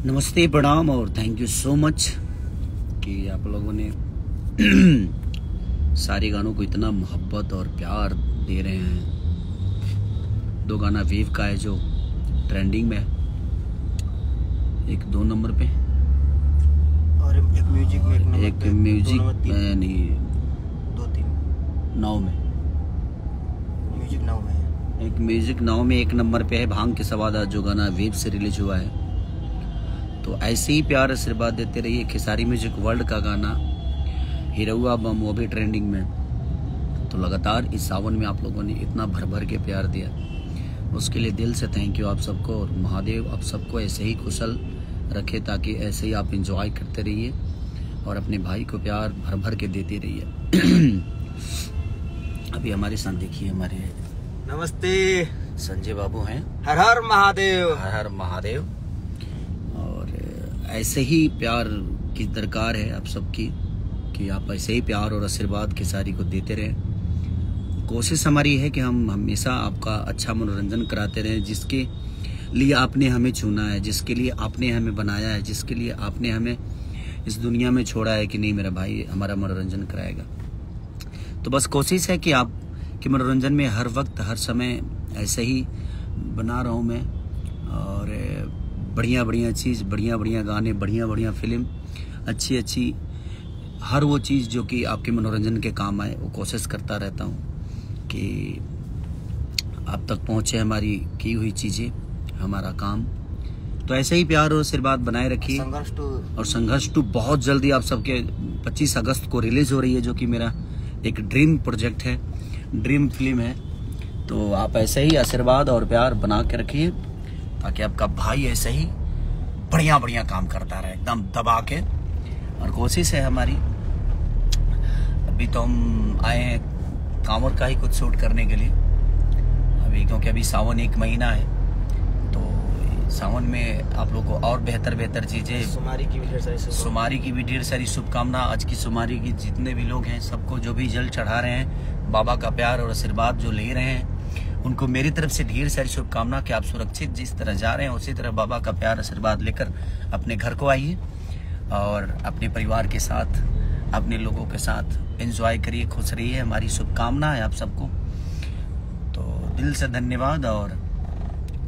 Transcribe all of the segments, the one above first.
नमस्ते, प्रणाम और थैंक यू सो मच कि आप लोगों ने सारे गानों को इतना मोहब्बत और प्यार दे रहे हैं। 2 गाना वेव का है जो ट्रेंडिंग में है, एक 2 नंबर पे और एक म्यूजिक में नहीं 2-3 9 में, म्यूजिक 9 में है। एक म्यूजिक 9 में 1 नंबर पे है भांग के सवादा, जो गाना वेव से रिलीज हुआ है। तो ऐसे ही प्यार आशीर्वाद देते रहिए। खेसारी म्यूजिक वर्ल्ड का गाना हिरौआ बम, वो भी ट्रेंडिंग में। तो लगातार इस सावन में आप लोगों ने इतना भर भर के प्यार दिया, उसके लिए दिल से थैंक यू आप सबको। और महादेव आप सबको ऐसे ही कुशल रखे, ताकि ऐसे ही आप एंजॉय करते रहिए और अपने भाई को प्यार भर भर के देते रहिए। अभी हमारे साथ देखिए, हमारे नमस्ते संजय बाबू हैं। हर हर महादेव, हर हर महादेव। और ऐसे ही प्यार की दरकार है आप सबकी, कि आप ऐसे ही प्यार और आशीर्वाद खेसारी को देते रहें। कोशिश हमारी है कि हम हमेशा आपका अच्छा मनोरंजन कराते रहें, जिसके लिए आपने हमें चुना है, जिसके लिए आपने हमें बनाया है, जिसके लिए आपने हमें इस दुनिया में छोड़ा है कि नहीं मेरा भाई हमारा मनोरंजन कराएगा। तो बस कोशिश है कि आप के मनोरंजन में हर वक्त हर समय ऐसे ही बना रहा हूँ मैं। और बढ़िया बढ़िया चीज़, बढ़िया बढ़िया गाने, बढ़िया बढ़िया फिल्म, अच्छी अच्छी हर वो चीज़ जो कि आपके मनोरंजन के काम आए, वो कोशिश करता रहता हूँ कि आप तक पहुँचे हमारी की हुई चीज़ें, हमारा काम। तो ऐसे ही प्यार और आशीर्वाद बनाए रखिए। और संघर्ष 2 बहुत जल्दी आप सबके 25 अगस्त को रिलीज हो रही है, जो कि मेरा एक ड्रीम प्रोजेक्ट है, ड्रीम फिल्म है। तो आप ऐसे ही आशीर्वाद और प्यार बना के रखिए, ताकि आपका भाई ऐसे ही बढ़िया बढ़िया काम करता रहे एकदम दबा के। और कोशिश है हमारी, अभी तो हम आए हैं कांवर का ही कुछ शूट करने के लिए अभी, क्योंकि अभी सावन 1 महीना है। तो सावन में आप लोग को और बेहतर चीजें, सुमारी की भी ढेर सारी शुभकामना। आज की सुमारी की जितने भी लोग हैं, सबको जो भी जल चढ़ा रहे हैं, बाबा का प्यार और आशीर्वाद जो ले रहे हैं, उनको मेरी तरफ से ढेर सारी शुभकामना कि आप सुरक्षित जिस तरह जा रहे हैं, उसी तरह बाबा का प्यार आशीर्वाद लेकर अपने घर को आइए और अपने परिवार के साथ, अपने लोगों के साथ एंजॉय करिए, खुश रहिए। हमारी शुभकामना है आप सबको। तो दिल से धन्यवाद। और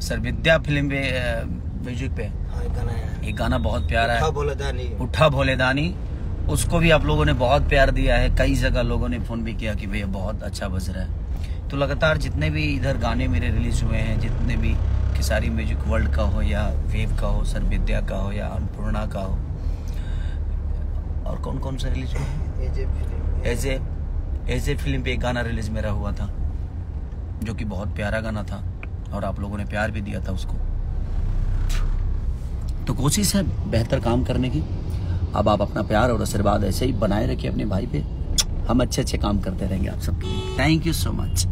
सर विद्या फिल्म पे म्यूजिक पे एक गाना बहुत प्यारा है, उठा भोले दानी, उसको भी आप लोगों ने बहुत प्यार दिया है। कई जगह लोगों ने फोन भी किया कि भैया बहुत अच्छा बज रहा है। तो लगातार जितने भी इधर गाने मेरे रिलीज हुए हैं, जितने भी खेसारी म्यूजिक वर्ल्ड का हो या वेव का हो, सर विद्या का हो या अन्नपूर्णा का हो, और कौन कौन सा रिलीज हुआ, एजे फिल्म पे एक गाना रिलीज मेरा हुआ था, जो कि बहुत प्यारा गाना था और आप लोगों ने प्यार भी दिया था उसको। तो कोशिश है बेहतर काम करने की। अब आप अपना प्यार और आशीर्वाद ऐसे ही बनाए रखिए अपने भाई पे। हम अच्छे काम करते रहेंगे आप सबके लिए। Thank you so much.